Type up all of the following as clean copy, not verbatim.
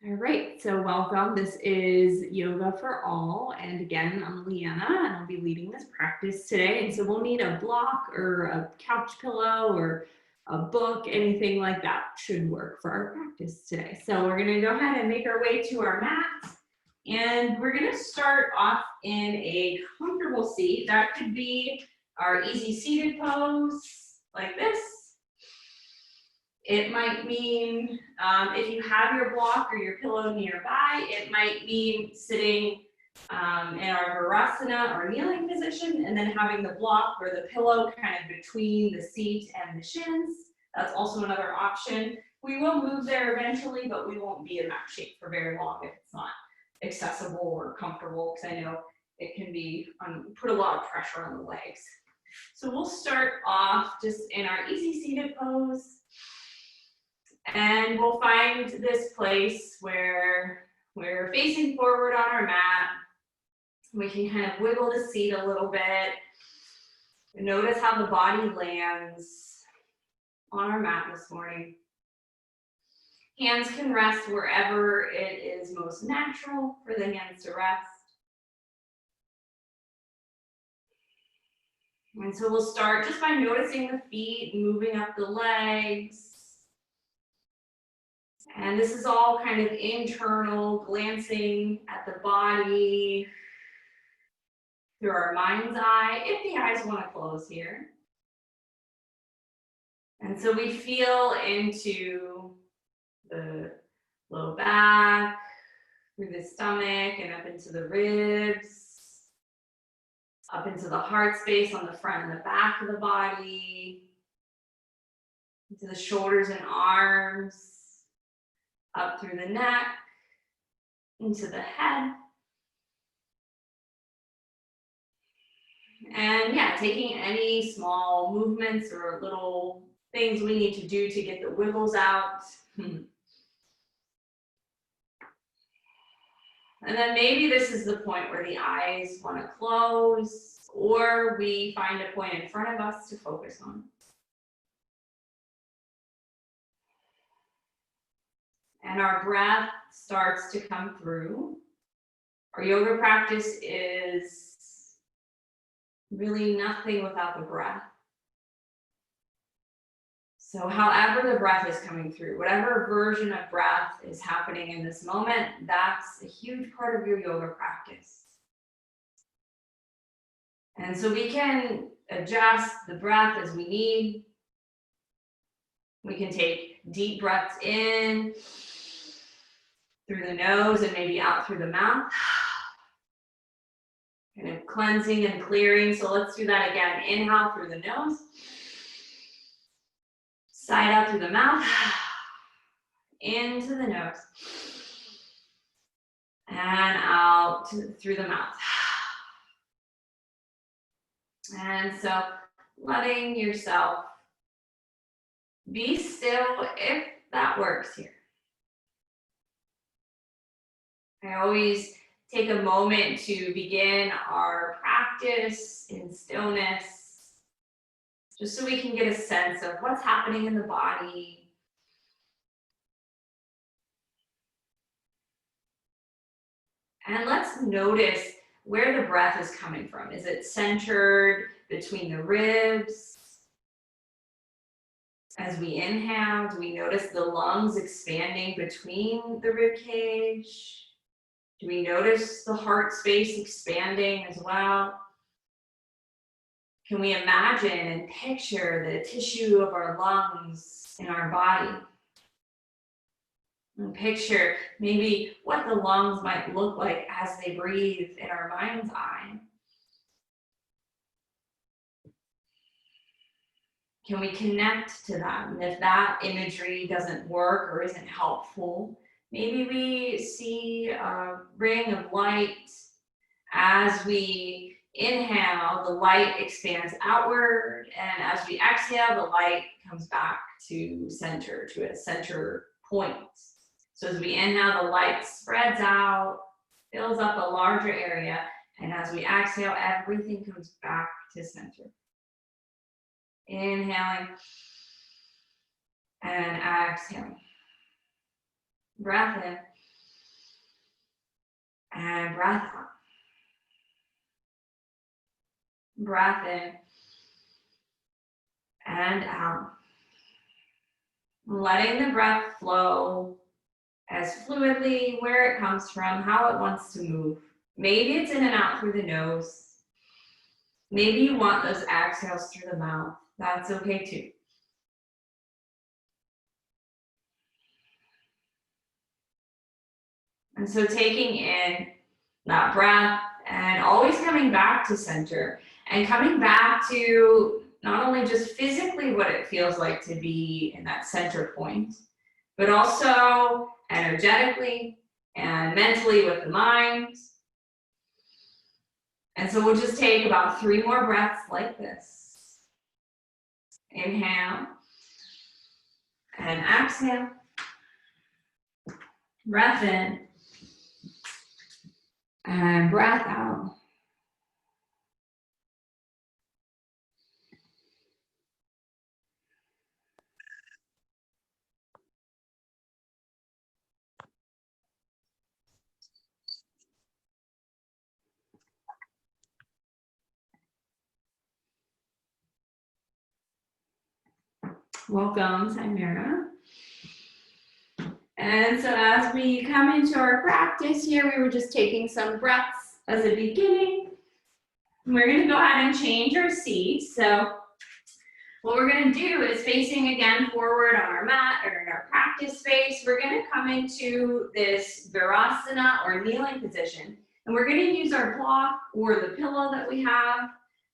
All right, so welcome. This is Yoga for All. And again, I'm Lianna and I'll be leading this practice today. And so we'll need a block or a couch pillow or a book, anything like that should work for our practice today. So we're gonna go ahead and make our way to our mat. And we're gonna start off in a comfortable seat. That could be our easy seated pose like this. It might mean, if you have your block or your pillow nearby, it might mean sitting in our Virasana or kneeling position and then having the block or the pillow kind of between the seat and the shins. That's also another option. We will move there eventually, but we won't be in that shape for very long if it's not accessible or comfortable, because I know it can be put a lot of pressure on the legs. So we'll start off just in our easy seated pose. And we'll find this place where we're facing forward on our mat. We can kind of wiggle the seat a little bit. Notice how the body lands on our mat this morning. Hands can rest wherever it is most natural for the hands to rest. And so we'll start just by noticing the feet, moving up the legs. And this is all kind of internal, glancing at the body through our mind's eye, if the eyes want to close here. And so we feel into the low back, through the stomach, and up into the ribs, up into the heart space on the front and the back of the body, into the shoulders and arms, up through the neck, into the head. And yeah, taking any small movements or little things we need to do to get the wiggles out. And then maybe this is the point where the eyes want to close, or we find a point in front of us to focus on. And our breath starts to come through. Our yoga practice is really nothing without the breath. So however the breath is coming through, whatever version of breath is happening in this moment, that's a huge part of your yoga practice. And so we can adjust the breath as we need. We can take deep breaths in through the nose and maybe out through the mouth. Kind of cleansing and clearing. So let's do that again. Inhale through the nose. Side out through the mouth. Into the nose. And out through the mouth. And so letting yourself be still if that works here. I always take a moment to begin our practice in stillness, just so we can get a sense of what's happening in the body. And let's notice where the breath is coming from. Is it centered between the ribs? As we inhale, do we notice the lungs expanding between the rib cage? Do we notice the heart space expanding as well? Can we imagine and picture the tissue of our lungs in our body? And picture maybe what the lungs might look like as they breathe in our mind's eye. Can we connect to that? And if that imagery doesn't work or isn't helpful, maybe we see a ring of light. As we inhale, the light expands outward, and as we exhale, the light comes back to center, to a center point. So as we inhale, the light spreads out, fills up a larger area, and as we exhale, everything comes back to center. Inhaling and exhaling. Breath in And breath out. Breath in and out. Letting the breath flow as fluidly where it comes from, how it wants to move. Maybe it's in and out through the nose. Maybe you want those exhales through the mouth. That's okay too. And so taking in that breath and always coming back to center and coming back to not only just physically what it feels like to be in that center point, but also energetically and mentally with the mind. And so we'll just take about 3 more breaths like this. Inhale and exhale. Breath in and breath out. Welcome, Samira. And so as we come into our practice here, we were just taking some breaths as a beginning. We're going to go ahead and change our seat. So what we're going to do is facing again forward on our mat or in our practice space, we're going to come into this Virasana or kneeling position. And we're going to use our block or the pillow that we have.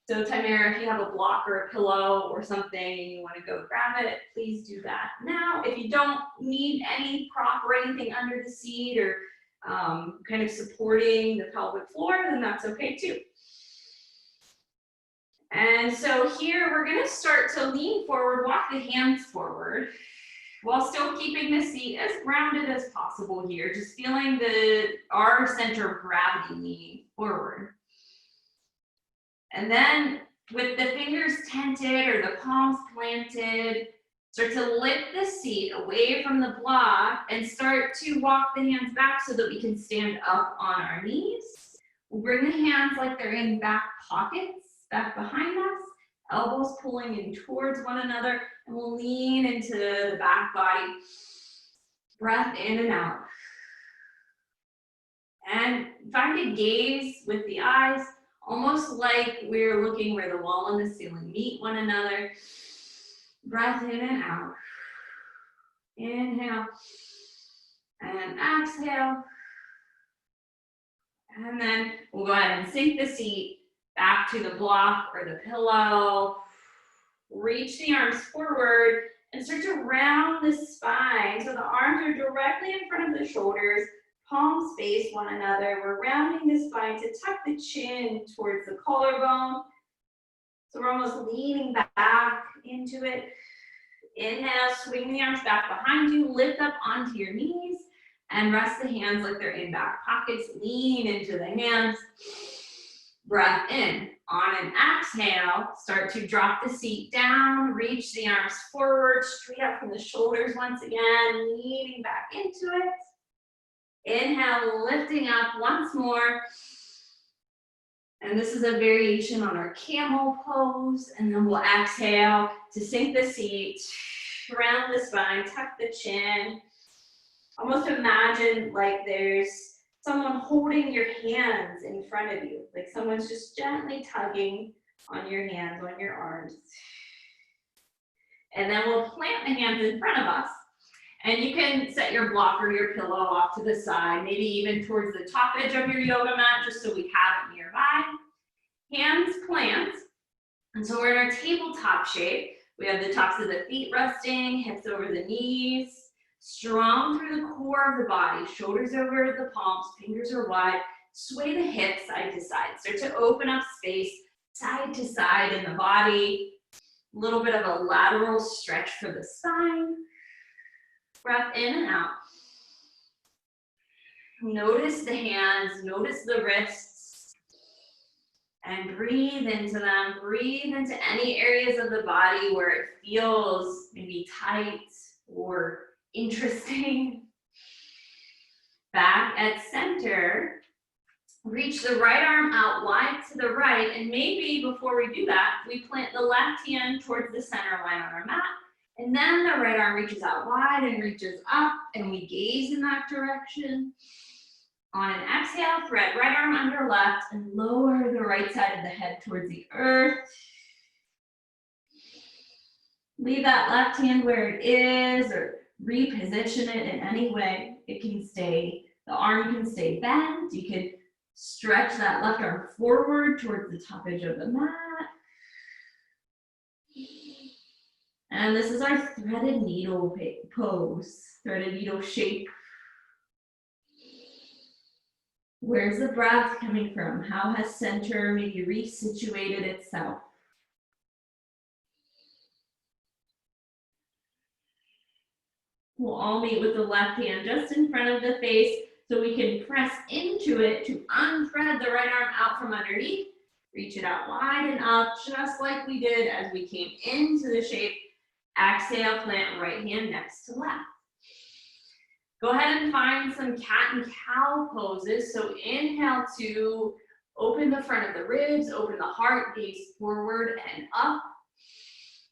So Tamara, if you have a block or a pillow or something and you want to go grab it, please do that now. If you don't need any prop or anything under the seat or kind of supporting the pelvic floor, then that's okay too. And so here we're going to start to lean forward, walk the hands forward while still keeping the seat as grounded as possible here, just feeling our center of gravity leaning forward. And then with the fingers tented or the palms planted, start to lift the seat away from the block and start to walk the hands back so that we can stand up on our knees. We'll bring the hands like they're in back pockets, back behind us, elbows pulling in towards one another, and we'll lean into the back body. Breath in and out. And find a gaze with the eyes, almost like we're looking where the wall and the ceiling meet one another. Breath in and out. Inhale and exhale. And then we'll go ahead and sink the seat back to the block or the pillow. Reach the arms forward and start to round the spine. So the arms are directly in front of the shoulders. Palms face one another. We're rounding the spine to tuck the chin towards the collarbone. So we're almost leaning back into it. Inhale, swing the arms back behind you, lift up onto your knees, and rest the hands like they're in back pockets. Lean into the hands. Breath in. On an exhale, start to drop the seat down, reach the arms forward, straight up from the shoulders once again, leaning back into it. Inhale, lifting up once more. And this is a variation on our camel pose. And then we'll exhale to sink the seat, round the spine, tuck the chin. Almost imagine like there's someone holding your hands in front of you. Like someone's just gently tugging on your hands, on your arms. And then we'll plant the hands in front of us. And you can set your block or your pillow off to the side, maybe even towards the top edge of your yoga mat, just so we have it nearby. Hands plant. And so we're in our tabletop shape. We have the tops of the feet resting, hips over the knees, strong through the core of the body, shoulders over the palms, fingers are wide. Sway the hips side to side. Start to open up space side to side in the body. A little bit of a lateral stretch for the spine. Breath in and out. Notice the hands, notice the wrists, and breathe into them. Breathe into any areas of the body where it feels maybe tight or interesting. Back at center, Reach the right arm out wide to the right, and maybe before we do that, we plant the left hand towards the center line on our mat, and then the right arm reaches out wide and reaches up, and we gaze in that direction. On an exhale, thread right arm under left and lower the right side of the head towards the earth. Leave that left hand where it is or reposition it in any way. It can stay, the arm can stay bent. You can stretch that left arm forward towards the top edge of the mat. And this is our threaded needle pose, threaded needle shape. Where's the breath coming from? How has center maybe resituated itself? We'll all meet with the left hand just in front of the face so we can press into it to unthread the right arm out from underneath. Reach it out wide and up, just like we did as we came into the shape. Exhale, plant right hand next to left. Go ahead and find some cat and cow poses. So inhale to open the front of the ribs, open the heart, gaze forward and up.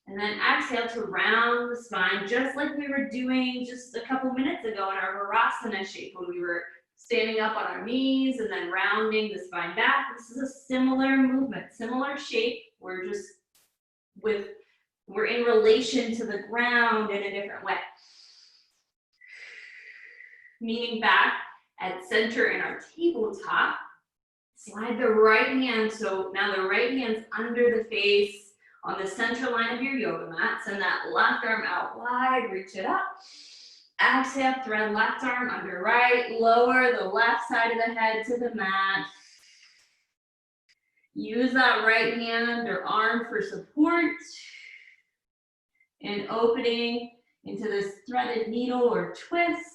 And then exhale to round the spine, just like we were doing just a couple minutes ago in our Virasana shape when we were standing up on our knees and then rounding the spine back. This is a similar movement, similar shape. We're in relation to the ground in a different way. Meaning back at center in our tabletop. Slide the right hand, so now the right hand's under the face on the center line of your yoga mat. Send that left arm out wide, reach it up. Exhale, thread left arm under right, lower the left side of the head to the mat. Use that right hand or arm for support. And opening into this threaded needle or twist.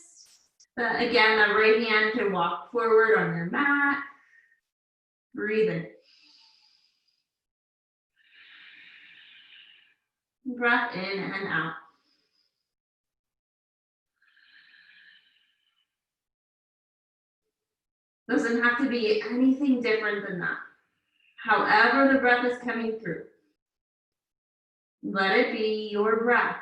But again, the right hand can walk forward on your mat. Breathe in. Breath in and out. Doesn't have to be anything different than that. However the breath is coming through. Let it be your breath.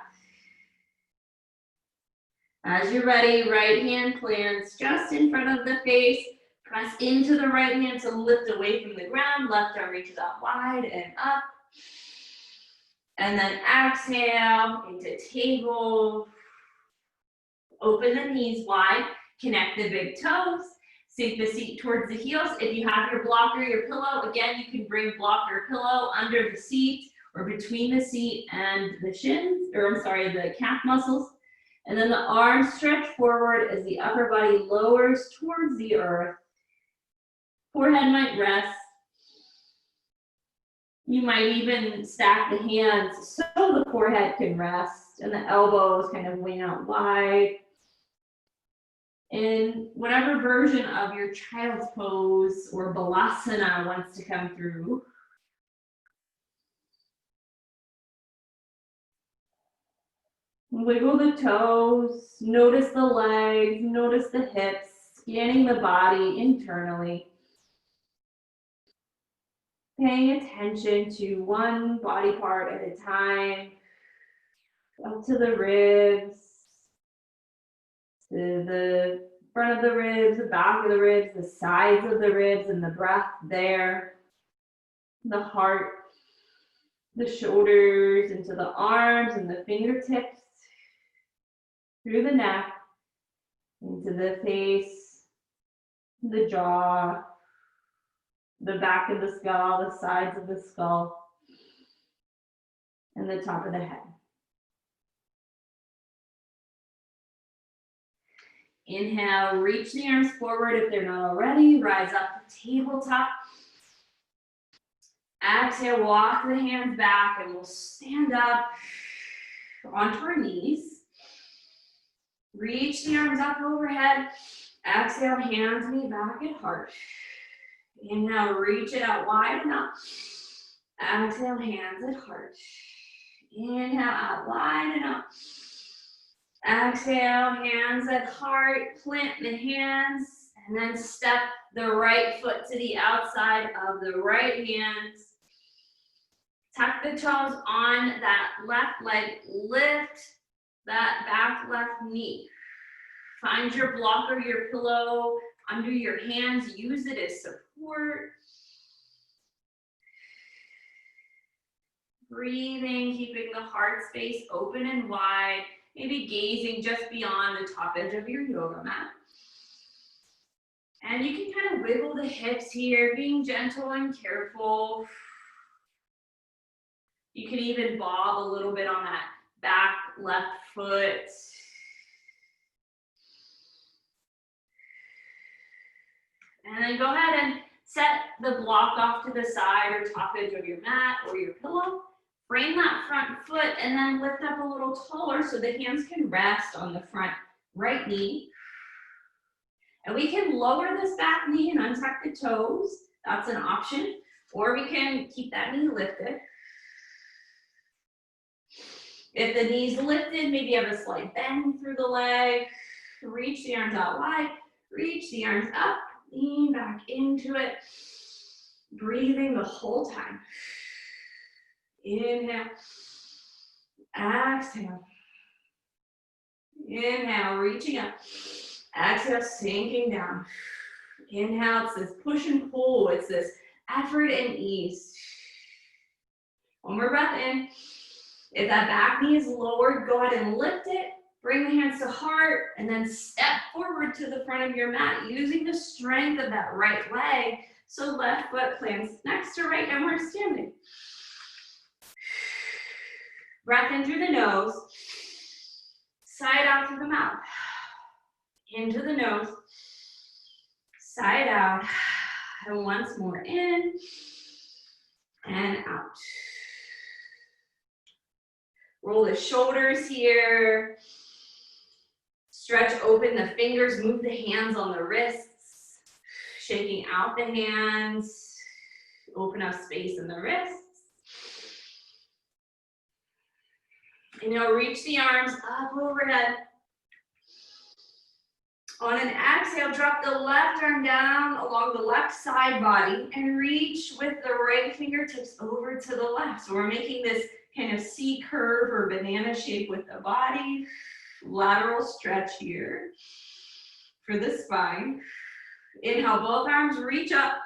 As you're ready, right hand plants just in front of the face. Press into the right hand to lift away from the ground. Left arm reaches out wide and up. And then exhale into table. Open the knees wide. Connect the big toes. Sink the seat towards the heels. If you have your block or your pillow, again, you can bring block or pillow under the seat or between the seat and the shins, or I'm sorry, the calf muscles. And then the arms stretch forward as the upper body lowers towards the earth. Forehead might rest. You might even stack the hands so the forehead can rest and the elbows kind of wing out wide. In whatever version of your child's pose or balasana wants to come through. Wiggle the toes, notice the legs, notice the hips, scanning the body internally. Paying attention to one body part at a time, up to the ribs, to the front of the ribs, the back of the ribs, the sides of the ribs, and the breath there. The heart, the shoulders, into the arms and the fingertips, through the neck, into the face, the jaw, the back of the skull, the sides of the skull, and the top of the head. Inhale, reach the arms forward if they're not already. Rise up to tabletop. Exhale, walk the hands back and we'll stand up onto our knees. Reach the arms up overhead. Exhale, hands meet back at heart. Inhale, reach it out wide and up. Exhale, hands at heart. Inhale, out wide and up. Exhale, hands at heart. Plant the hands And then step the right foot to the outside of the right hand. Tuck the toes on that left leg. Lift that back left knee. Find your block or your pillow under your hands. Use it as support. Breathing, keeping the heart space open and wide. Maybe gazing just beyond the top edge of your yoga mat. And you can kind of wiggle the hips here, being gentle and careful. You can even bob a little bit on that back left foot. And then go ahead and set the block off to the side or top edge of your mat or your pillow. Frame that front foot and then lift up a little taller so the hands can rest on the front right knee. And we can lower this back knee and untuck the toes. That's an option. Or we can keep that knee lifted. If the knee's lifted, maybe you have a slight bend through the leg. Reach the arms out wide. Reach the arms up. Lean back into it. Breathing the whole time. Inhale. Exhale. Inhale, reaching up. Exhale, sinking down. Inhale, it's this push and pull. It's this effort and ease. One more breath in. If that back knee is lowered, go ahead and lift it. Bring the hands to heart and then step forward to the front of your mat using the strength of that right leg. So left foot plants next to right and we're standing. Breath in through the nose. Side out through the mouth. Into the nose. Side out. And once more in and out. Roll the shoulders here. Stretch open the fingers, move the hands on the wrists. Shaking out the hands. Open up space in the wrists. And now reach the arms up overhead. On an exhale, drop the left arm down along the left side body and reach with the right fingertips over to the left. So we're making this kind of C curve or banana shape with the body. Lateral stretch here for the spine. Inhale, both arms reach up.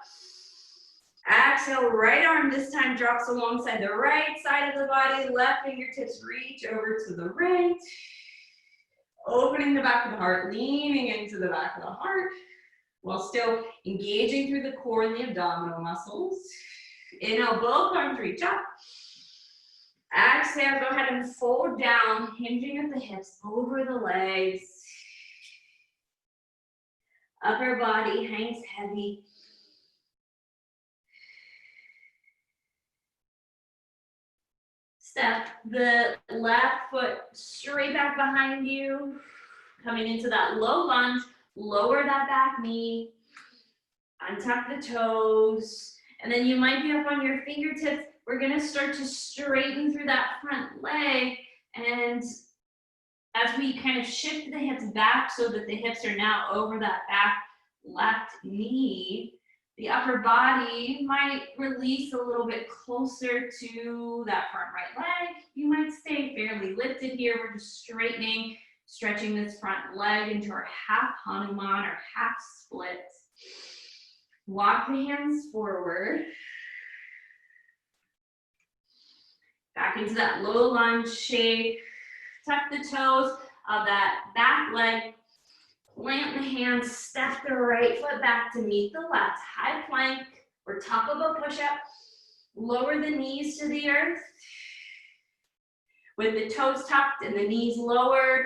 Exhale, right arm this time drops alongside the right side of the body. Left fingertips reach over to the right. Opening the back of the heart, leaning into the back of the heart while still engaging through the core and the abdominal muscles. Inhale, both arms reach up. Exhale, go ahead and fold down, hinging at the hips over the legs. Upper body hangs heavy. Step the left foot straight back behind you. Coming into that low lunge, lower that back knee. Untuck the toes. And then you might be up on your fingertips. We're gonna start to straighten through that front leg. And as we kind of shift the hips back so that the hips are now over that back left knee, the upper body might release a little bit closer to that front right leg. You might stay fairly lifted here. We're just straightening, stretching this front leg into our half Hanuman or half split. Walk the hands forward. Back into that low lunge shape. Tuck the toes of that back leg. Plant the hands, step the right foot back to meet the left. High plank or top of a push-up. Lower the knees to the earth. With the toes tucked and the knees lowered,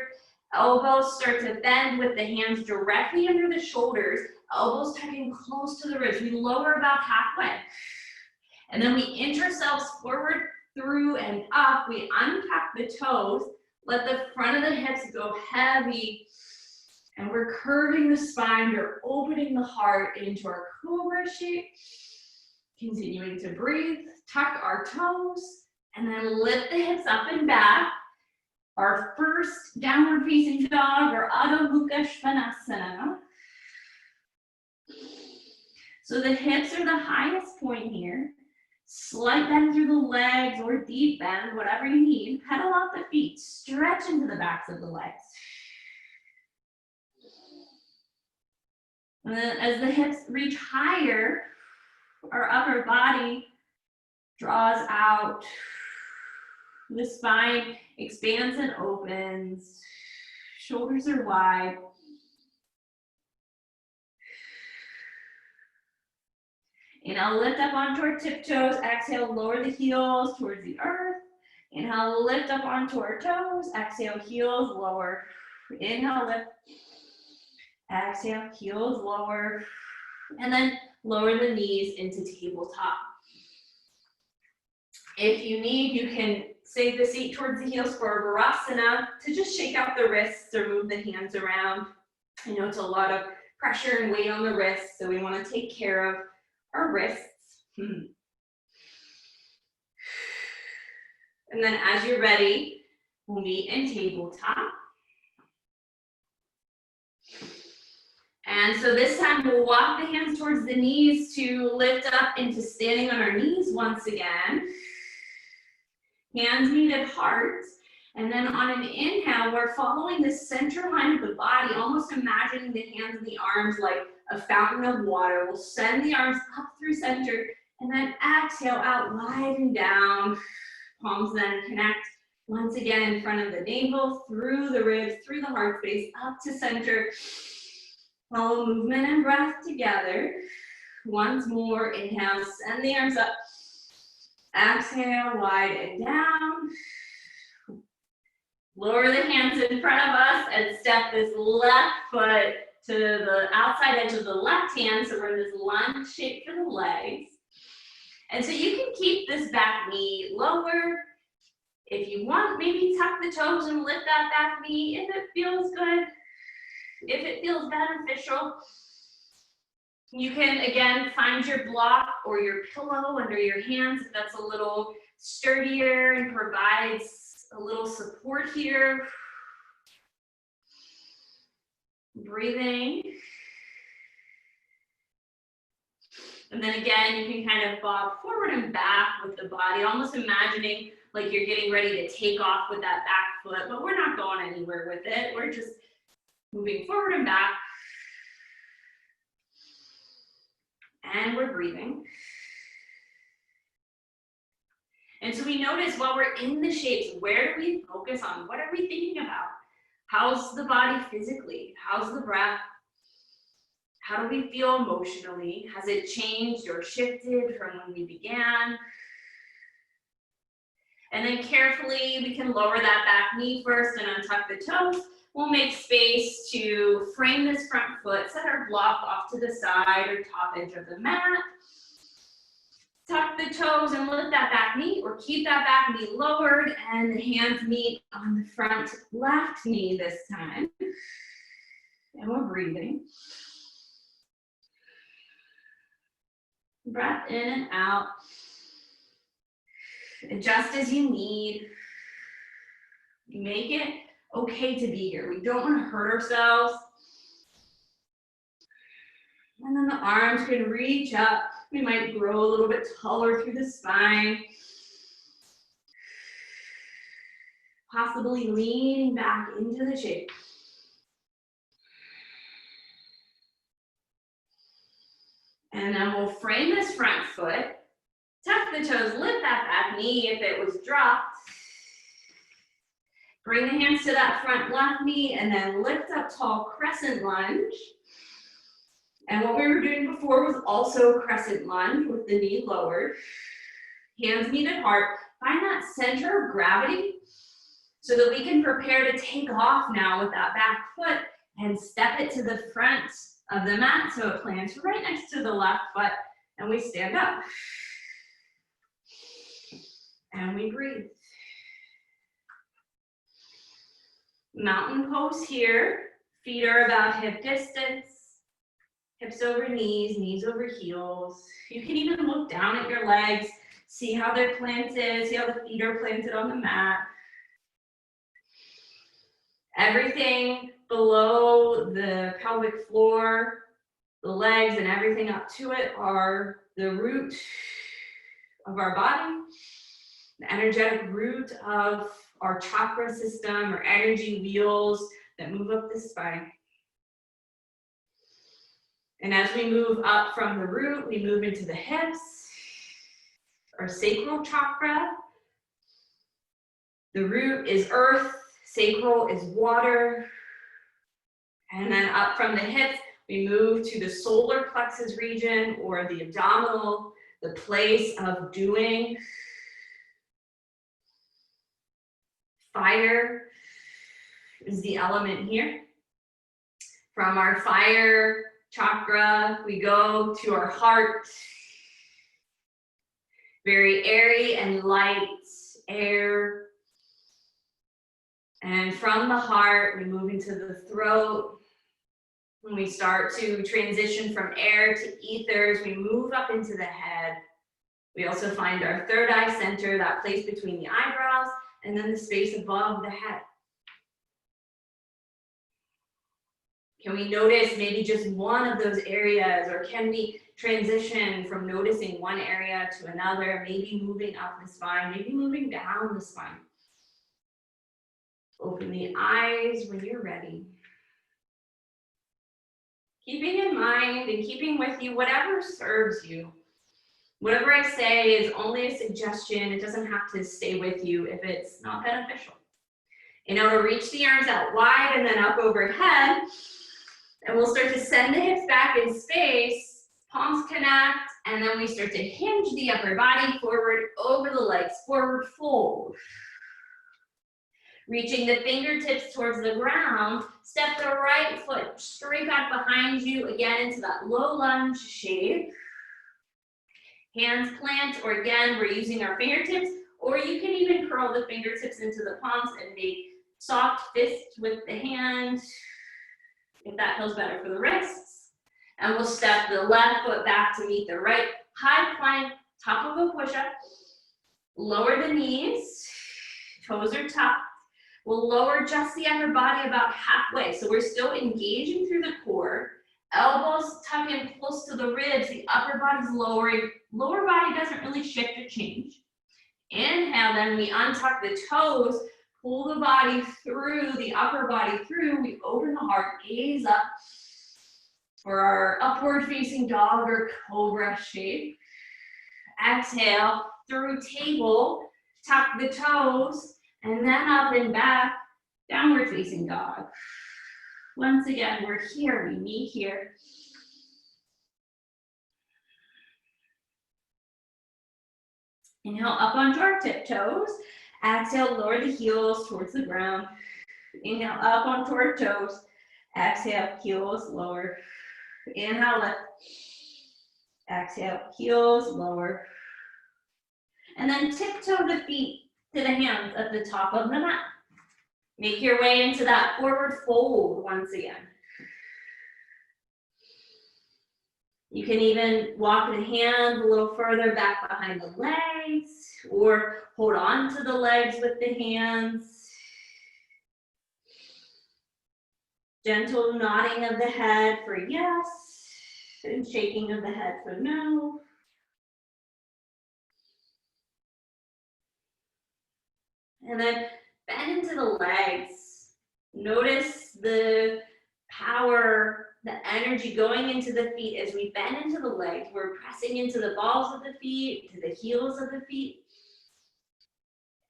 elbows start to bend with the hands directly under the shoulders. Elbows tucking close to the ribs. We lower about halfway. And then we inch ourselves forward, through and up. We untuck the toes. Let the front of the hips go heavy. And we're curving the spine. We're opening the heart into our cobra shape. Continuing to breathe. Tuck our toes. And then lift the hips up and back. Our first downward facing dog or Adho Mukha Svanasana. So the hips are the highest point here. Slight bend through the legs or deep bend, whatever you need. Pedal out the feet, stretch into the backs of the legs. And then as the hips reach higher, our upper body draws out. The spine expands and opens. Shoulders are wide. Inhale, lift up onto our tiptoes. Exhale, lower the heels towards the earth. Inhale, lift up onto our toes. Exhale, heels lower. Inhale, lift. Exhale, heels lower. And then lower the knees into tabletop. If you need, you can sink the seat towards the heels for a Virasana to just shake out the wrists or move the hands around. I know it's a lot of pressure and weight on the wrists, so we want to take care of our wrists. And then as you're ready, we'll meet in tabletop. And so this time we'll walk the hands towards the knees to lift up into standing on our knees once again. Hands meet at heart. And then on an inhale, we're following the center line of the body, almost imagining the hands and the arms like a fountain of water. We'll send the arms up through center and then exhale out wide and down. Palms then connect once again in front of the navel, through the ribs, through the heart space, up to center. Follow movement and breath together. Once more, inhale, send the arms up. Exhale, wide and down. Lower the hands in front of us and step this left foot to the outside edge of the left hand. So we're in this lunge shape for the legs. And so you can keep this back knee lower. If you want, maybe tuck the toes and lift that back knee if it feels good. If it feels beneficial. You can, again, find your block or your pillow under your hands if that's a little sturdier and provides a little support here. Breathing. And then again, you can kind of bob forward and back with the body, almost imagining like you're getting ready to take off with that back foot, but we're not going anywhere with it. We're just moving forward and back. And we're breathing. And so we notice while we're in the shapes, where do we focus on? What are we thinking about? How's the body physically? How's the breath? How do we feel emotionally? Has it changed or shifted from when we began? And then carefully, we can lower that back knee first and untuck the toes. We'll make space to frame this front foot, set our block off to the side or top edge of the mat. Tuck the toes and lift that back knee, or keep that back knee lowered and the hands meet on the front left knee this time. And we're breathing. Breath in and out. Adjust as you need. Make it okay to be here. We don't want to hurt ourselves. And then the arms can reach up. We might grow a little bit taller through the spine. Possibly leaning back into the shape. And then we'll frame this front foot. Tuck the toes, lift that back knee if it was dropped. Bring the hands to that front left knee and then lift up tall crescent lunge. And what we were doing before was also crescent lunge with the knee lowered. Hands meet at heart. Find that center of gravity so that we can prepare to take off now with that back foot and step it to the front of the mat so it plants right next to the left foot and we stand up. And we breathe. Mountain pose here. Feet are about hip distance. Hips over knees, knees over heels. You can even look down at your legs, see how they're planted, see how the feet are planted on the mat. Everything below the pelvic floor The legs and everything up to it are the root of our body, the energetic root of our chakra system or energy wheels that move up the spine. And as we move up from the root, we move into the hips, our sacral chakra. The root is earth, sacral is water. And then up from the hips, we move to the solar plexus region or the abdominal, the place of doing. Fire is the element here. From our fire chakra, we go to our heart. Very airy and light air. And from the heart, we move into the throat. When we start to transition from air to ethers, we move up into the head. We also find our third eye center, that place between the eyebrows, and then the space above the head. Can we notice maybe just one of those areas, or can we transition from noticing one area to another, maybe moving up the spine, maybe moving down the spine? Open the eyes when you're ready. Keeping in mind and keeping with you whatever serves you. Whatever I say is only a suggestion. It doesn't have to stay with you if it's not beneficial. You know, to reach the arms out wide and then up overhead. And we'll start to send the hips back in space, palms connect, and then we start to hinge the upper body forward over the legs, forward fold. Reaching the fingertips towards the ground, step the right foot straight back behind you, again into that low lunge shape. Hands plant, or again, we're using our fingertips, or you can even curl the fingertips into the palms and make soft fists with the hand, if that feels better for the wrists. And we'll step the left foot back to meet the right, high plank, top of a push-up. Lower the knees, toes are tucked. We'll lower just the upper body about halfway. So we're still engaging through the core. Elbows tuck in close to the ribs. The upper body's lowering. Lower body doesn't really shift or change. Inhale, then we untuck the toes. Pull the body through, the upper body through. We open the heart, gaze up for our upward facing dog or cobra shape. Exhale, through table, tuck the toes. And then up and back, downward facing dog. Once again, we're here, we meet here. Inhale, up onto our tiptoes. Exhale, lower the heels towards the ground. Inhale, up onto our toes. Exhale, heels lower. Inhale, lift. Exhale, heels lower. And then tiptoe the feet to the hands at the top of the mat. Make your way into that forward fold once again. You can even walk the hands a little further back behind the legs, or hold on to the legs with the hands. Gentle nodding of the head for yes, and shaking of the head for no. And then bend into the legs. Notice the power, the energy going into the feet as we bend into the legs. We're pressing into the balls of the feet, to the heels of the feet.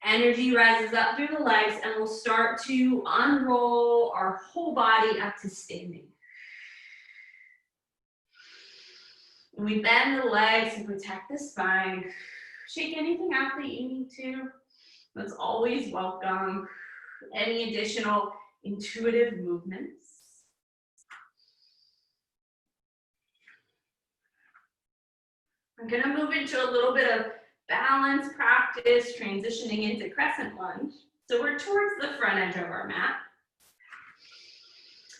Energy rises up through the legs, and we'll start to unroll our whole body up to standing. And we bend the legs and protect the spine. Shake anything out that you need to. That's always welcome. Any additional intuitive movements. I'm going to move into a little bit of balance practice, transitioning into crescent lunge. So we're towards the front edge of our mat.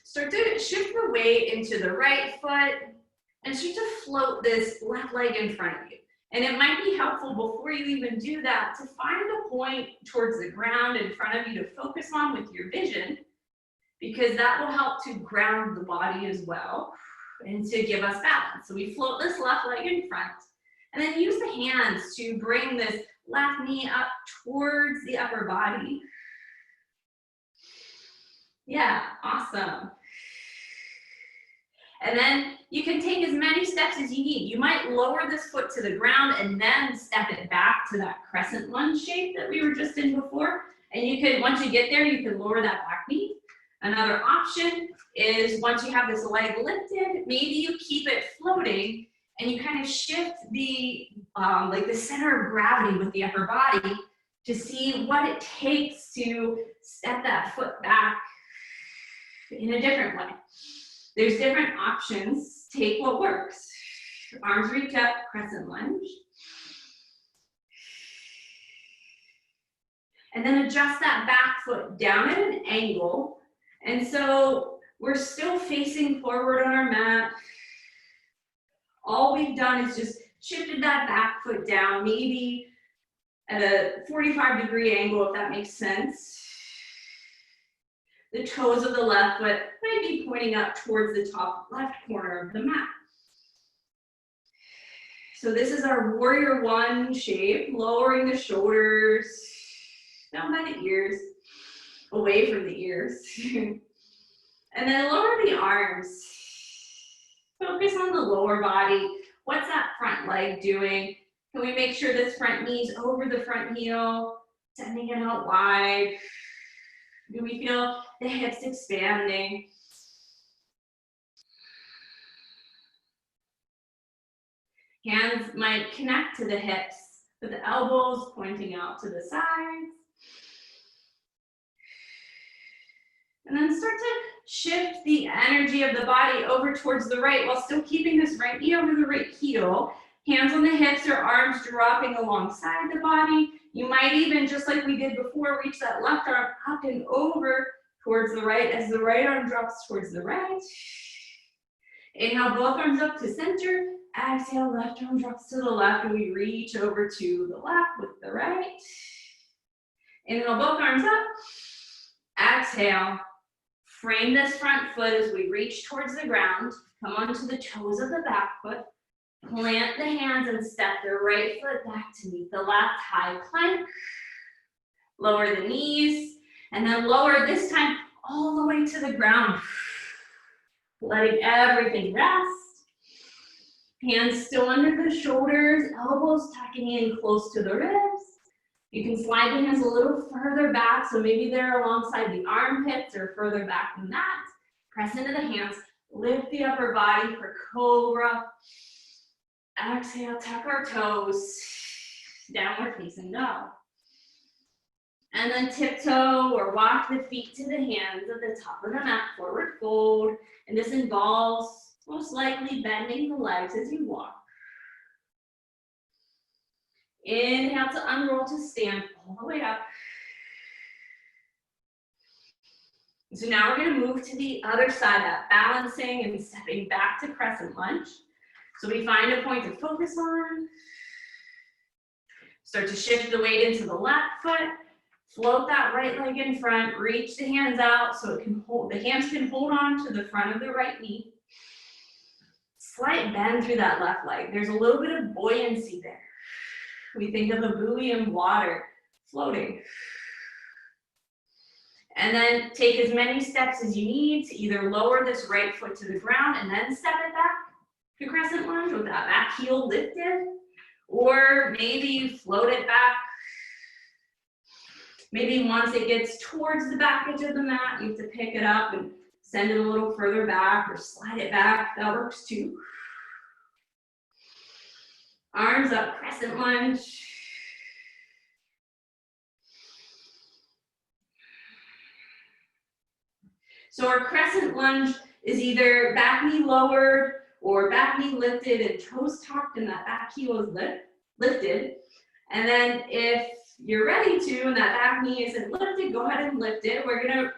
Start to shift the weight into the right foot and start to float this left leg in front of you. And it might be helpful before you even do that to find a point towards the ground in front of you to focus on with your vision, because that will help to ground the body as well. and to give us balance. So we float this left leg in front, and then use the hands to bring this left knee up towards the upper body. Yeah, awesome. And then you can take as many steps as you need. You might lower this foot to the ground and then step it back to that crescent lunge shape that we were just in before. And you can, once you get there, you can lower that back knee. Another option is once you have this leg lifted, maybe you keep it floating and you kind of shift the, like the center of gravity with the upper body to see what it takes to step that foot back in a different way. There's different options. Take what works. Arms reach up, crescent lunge. And then adjust that back foot down at an angle. And so we're still facing forward on our mat. All we've done is just shifted that back foot down, maybe at a 45-degree angle, if that makes sense. The toes of the left foot might be pointing up towards the top left corner of the mat. So this is our warrior one shape, lowering the shoulders down by the ears, away from the ears. And then lower the arms. Focus on the lower body. What's that front leg doing? Can we make sure this front knee is over the front heel, sending it out wide? Do we feel the hips expanding? Hands might connect to the hips, with the elbows pointing out to the sides. And then start to shift the energy of the body over towards the right while still keeping this right knee over the right heel. Hands on the hips or arms dropping alongside the body. You might even, just like we did before, reach that left arm up and over towards the right as the right arm drops towards the right. Inhale, both arms up to center. Exhale, left arm drops to the left, and we reach over to the left with the right. Inhale, both arms up. Exhale. Frame this front foot as we reach towards the ground. Come onto the toes of the back foot. Plant the hands and step the right foot back to meet the left, high plank. Lower the knees, and then lower this time all the way to the ground. Letting everything rest. Hands still under the shoulders, elbows tucking in close to the ribs. You can slide the hands a little further back, so maybe they're alongside the armpits or further back than that. Press into the hands, lift the upper body for cobra. Exhale, tuck our toes, downward facing dog. And then tiptoe or walk the feet to the hands at the top of the mat, forward fold. And this involves most likely bending the legs as you walk. Inhale to unroll to stand all the way up. So now we're going to move to the other side up, balancing and stepping back to crescent lunge. So we find a point to focus on. Start to shift the weight into the left foot. Float that right leg in front. Reach the hands out so it can hold. The hands can hold on to the front of the right knee. Slight bend through that left leg. There's a little bit of buoyancy there. We think of a buoy in water floating. And then take as many steps as you need to either lower this right foot to the ground and then step it back to crescent lunge with that back heel lifted, or maybe you float it back. Maybe once it gets towards the back edge of the mat, you have to pick it up and send it a little further back or slide it back. That works too. Arms up, crescent lunge. So our crescent lunge is either back knee lowered or back knee lifted and toes tucked and that back heel is lifted. And then if you're ready to and that back knee isn't lifted, go ahead and lift it. We're gonna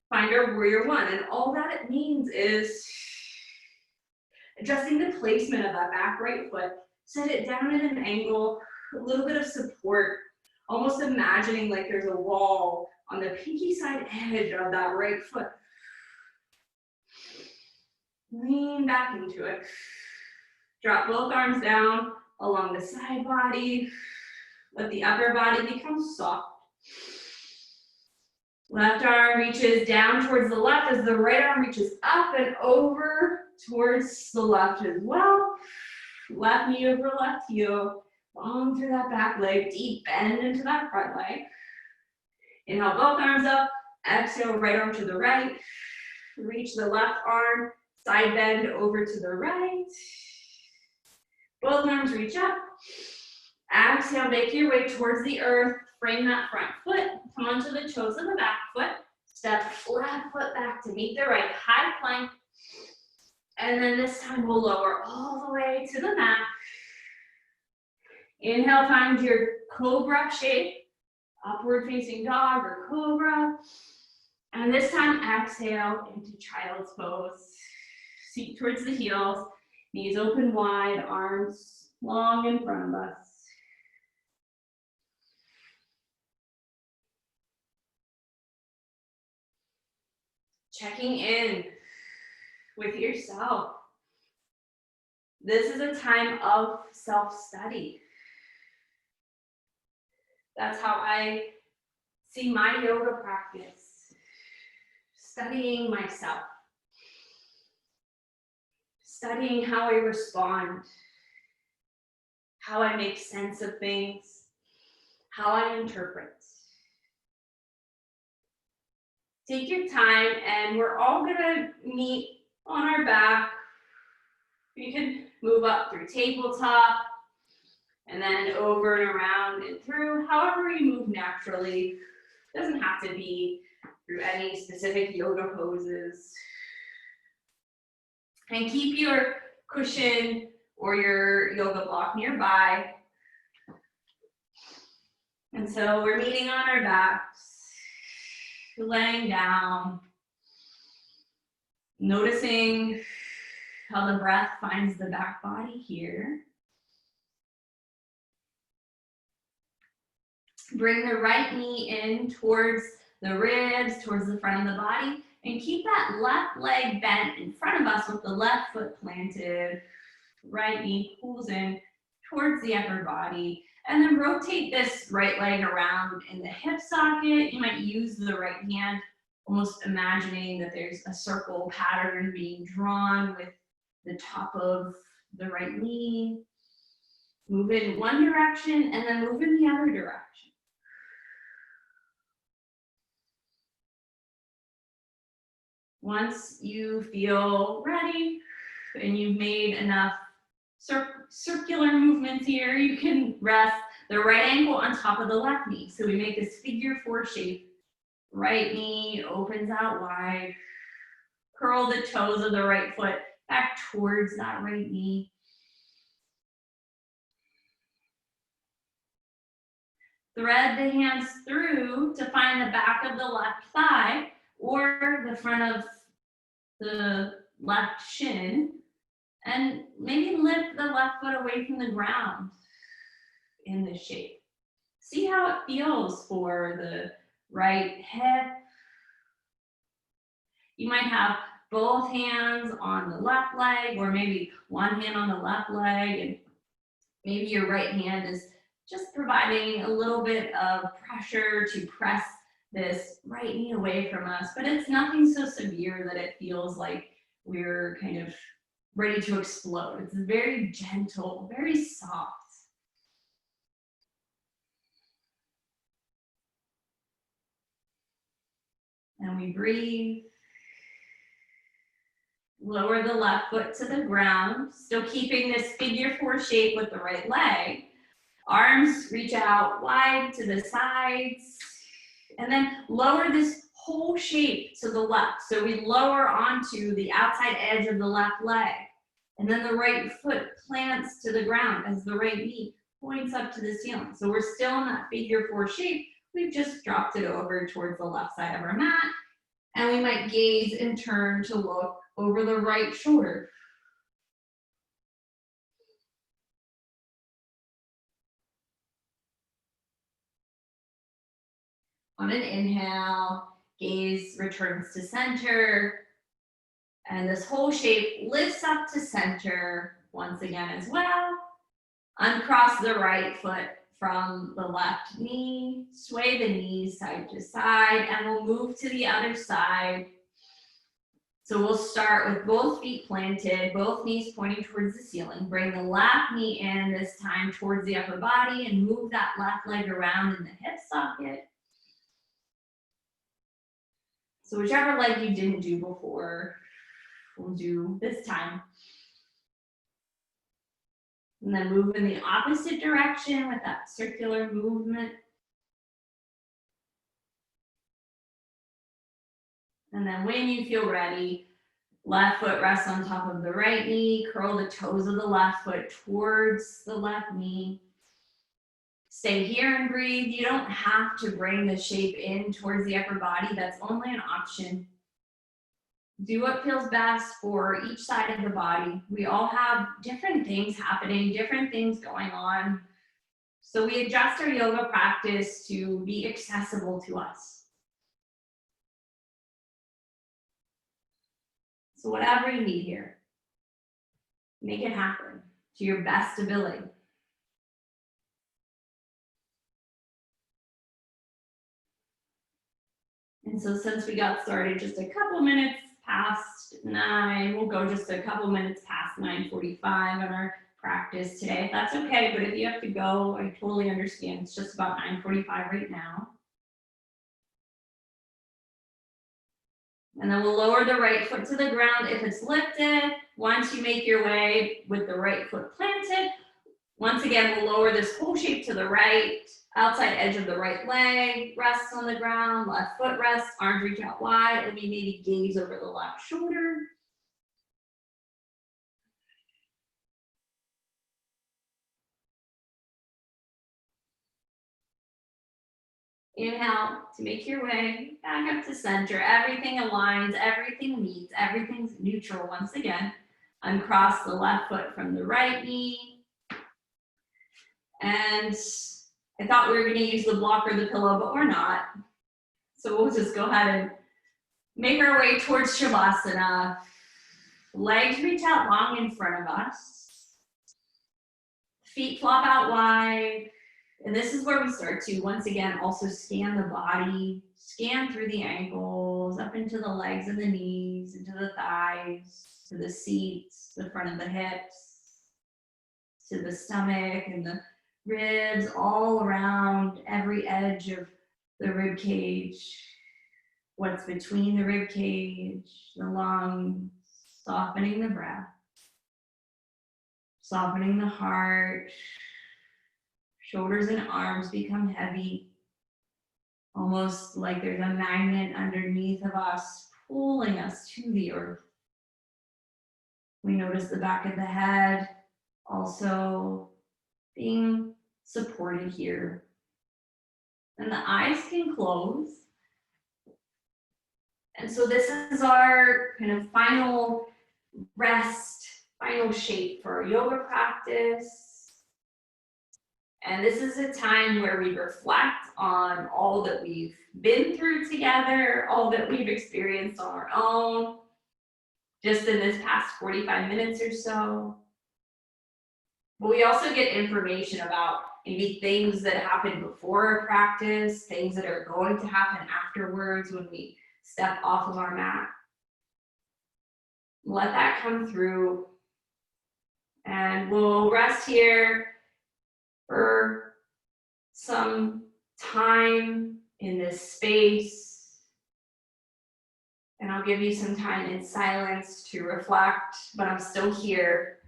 find our warrior one. And all that it means is adjusting the placement of that back right foot. Set it down at an angle, a little bit of support, almost imagining like there's a wall on the pinky side edge of that right foot. Lean back into it. Drop both arms down along the side body. Let the upper body become soft. Left arm reaches down towards the left as the right arm reaches up and over towards the left as well. Left knee over left heel. Long through that back leg. Deep bend into that front leg. Inhale both arms up. Exhale right arm to the right. Reach the left arm. Side bend over to the right. Both arms reach up. Exhale, make your way towards the earth. Frame that front foot. Come onto the toes of the back foot. Step left foot back to meet the right. High plank. And then this time we'll lower all the way to the mat. Inhale, find your cobra shape. Upward facing dog or cobra. And this time exhale into child's pose. Seat towards the heels. Knees open wide, arms long in front of us. Checking in with yourself. This is a time of self-study. That's how I see my yoga practice. Studying myself. Studying how I respond. How I make sense of things. How I interpret. Take your time, and we're all gonna meet on our back. You can move up through tabletop, and then over and around and through, however you move naturally. Doesn't have to be through any specific yoga poses. And keep your cushion or your yoga block nearby. And so we're meeting on our backs, laying down, noticing how the breath finds the back body here. Bring the right knee in towards the ribs, towards the front of the body, and keep that left leg bent in front of us with the left foot planted. Right knee pulls in towards the upper body, and then rotate this right leg around in the hip socket. You might use the right hand, almost imagining that there's a circle pattern being drawn with the top of the right knee. Move in one direction and then move in the other direction. Once you feel ready and you've made enough circular movements here, you can rest the right ankle on top of the left knee. So we make this figure 4 shape. Right knee opens out wide. Curl the toes of the right foot back towards that right knee. Thread the hands through to find the back of the left thigh or the front of the left shin, and maybe lift the left foot away from the ground in this shape. See how it feels for the right hip. You might have both hands on the left leg, or maybe one hand on the left leg, and maybe your right hand is just providing a little bit of pressure to press this right knee away from us, but it's nothing so severe that it feels like we're kind of ready to explode. It's very gentle, very soft. And we breathe. Lower the left foot to the ground, still keeping this figure 4 shape with the right leg. Arms reach out wide to the sides. And then lower this whole shape to the left. So we lower onto the outside edge of the left leg. And then the right foot plants to the ground as the right knee points up to the ceiling. So we're still in that figure 4 shape. We've just dropped it over towards the left side of our mat. And we might gaze and turn to look over the right shoulder. On an inhale, gaze returns to center. And this whole shape lifts up to center once again as well. Uncross the right foot from the left knee, sway the knees side to side, and we'll move to the other side. So we'll start with both feet planted, both knees pointing towards the ceiling. Bring the left knee in this time towards the upper body and move that left leg around in the hip socket. So whichever leg you didn't do before, we'll do this time. And then move in the opposite direction with that circular movement. And then when you feel ready, left foot rests on top of the right knee, curl the toes of the left foot towards the left knee. Stay here and breathe. You don't have to bring the shape in towards the upper body. That's only an option. Do what feels best for each side of the body. We all have different things happening, different things going on. So we adjust our yoga practice to be accessible to us. So whatever you need here, make it happen to your best ability. And so since we got started just a couple minutes past 9, we'll go just a couple minutes past 9:45 on our practice today. If that's okay, but if you have to go, I totally understand. It's just about 9:45 right now. And then we'll lower the right foot to the ground if it's lifted. Once you make your way with the right foot planted, once again, we'll lower this whole shape to the right, outside edge of the right leg, rests on the ground, left foot rests, arms reach out wide, and we maybe gaze over the left shoulder. Inhale to make your way back up to center. Everything aligns, everything meets, everything's neutral once again. Uncross the left foot from the right knee. And I thought we were going to use the block or the pillow, but we're not. So we'll just go ahead and make our way towards Shavasana. Legs reach out long in front of us. Feet flop out wide. And this is where we start to, once again, also scan the body, scan through the ankles, up into the legs and the knees, into the thighs, to the seats, the front of the hips, to the stomach and the ribs, all around every edge of the rib cage, what's between the rib cage, the lungs, softening the breath, softening the heart. Shoulders and arms become heavy, almost like there's a magnet underneath of us, pulling us to the earth. We notice the back of the head also being supported here. And the eyes can close. And so this is our kind of final rest, final shape for our yoga practice. And this is a time where we reflect on all that we've been through together, all that we've experienced on our own, just in this past 45 minutes or so. But we also get information about maybe things that happened before a practice, things that are going to happen afterwards when we step off of our mat. Let that come through. And we'll rest here for some time in this space. And I'll give you some time in silence to reflect, but I'm still here.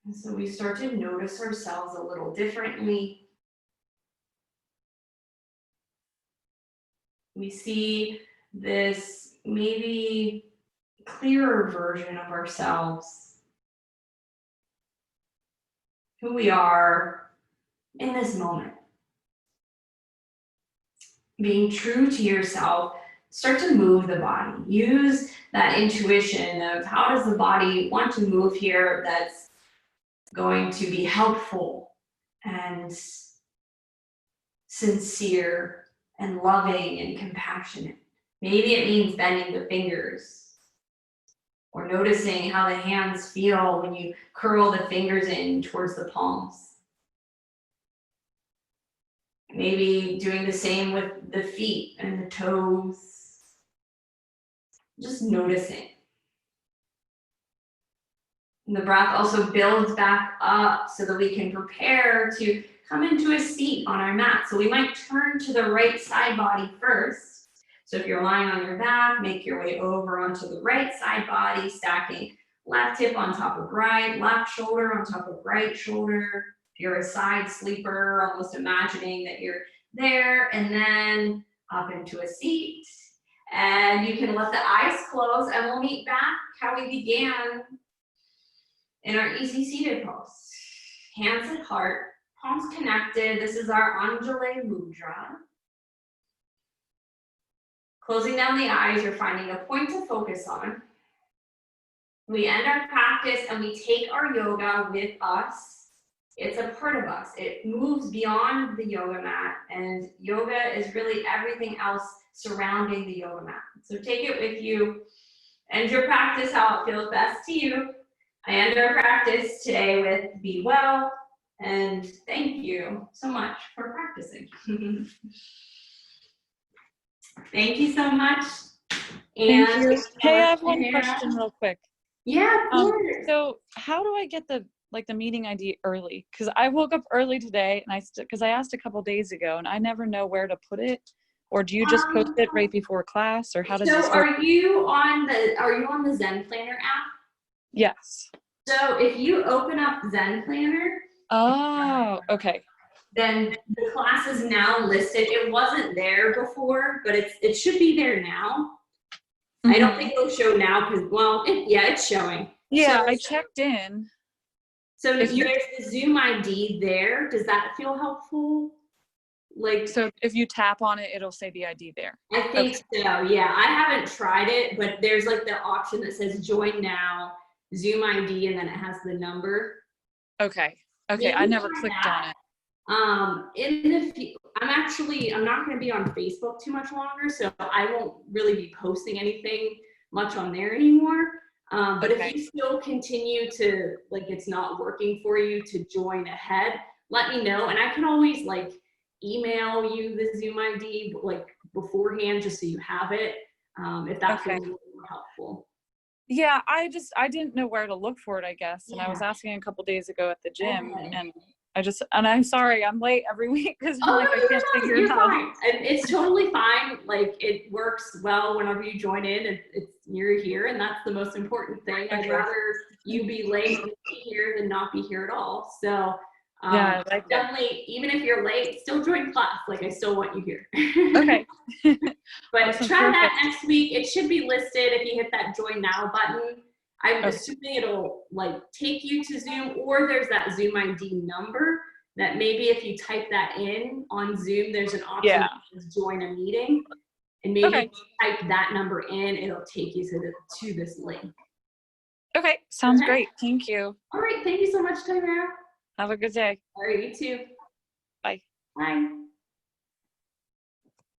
And so we start to notice ourselves a little differently. We see this maybe clearer version of ourselves, who we are in this moment. Being true to yourself, start to move the body. Use that intuition of how does the body want to move here that's going to be helpful and sincere and loving and compassionate. Maybe it means bending the fingers or noticing how the hands feel when you curl the fingers in towards the palms. Maybe doing the same with the feet and the toes. Just noticing. And the breath also builds back up so that we can prepare to come into a seat on our mat. So we might turn to the right side body first. So if you're lying on your back, make your way over onto the right side body, stacking left hip on top of right, left shoulder on top of right shoulder. If you're a side sleeper, almost imagining that you're there, and then up into a seat. And you can let the eyes close, and we'll meet back how we began in our easy seated pose. Hands at heart, palms connected. This is our Anjali Mudra. Closing down the eyes, you're finding a point to focus on. We end our practice and we take our yoga with us. It's a part of us. It moves beyond the yoga mat, and yoga is really everything else surrounding the yoga mat. So take it with you. End your practice how it feels best to you. I end our practice today with be well, and thank you so much for practicing. Thank you so much. Thank you. Hey, I have one question real quick. Yeah, of course. So how do I get the meeting ID early? Because I woke up early today, and because I asked a couple days ago, and I never know where to put it. Or do you just post it right before class, or how does this work? So are you on the Zen Planner app? Yes. So if you open up Zen Planner. Oh, okay. Then the class is now listed. It wasn't there before, but it should be there now. Mm-hmm. I don't think it'll show now because, well, it's showing. Yeah, so, I checked in. So there's the Zoom ID there. Does that feel helpful? So if you tap on it, it'll say the ID there. I think so, yeah. I haven't tried it, but there's like the option that says join now, Zoom ID, and then it has the number. Okay. Okay, I never clicked on it. I'm not going to be on Facebook too much longer, so I won't really be posting anything much on there anymore. But if you still continue to, it's not working for you to join ahead, let me know. And I can always email you the Zoom ID beforehand, just so you have it, if that's more helpful. Yeah, I didn't know where to look for it, I guess. And I was asking a couple days ago at the gym, and I'm sorry, I'm late every week because I can't figure it out. Fine. And it's totally fine. It works well whenever you join in. You're here, and that's the most important thing. I'd rather you be late and be here than not be here at all. So definitely, even if you're late, still join class. I still want you here. Okay. But awesome. Try that next week. It should be listed if you hit that join now button. I'm assuming it'll take you to Zoom, or there's that Zoom ID number that maybe if you type that in on Zoom, there's an option to join a meeting. And maybe if you type that number in, it'll take you to this link. Okay, sounds great. Thank you. All right, thank you so much, Tamara. Have a good day. All right, you too. Bye. Bye.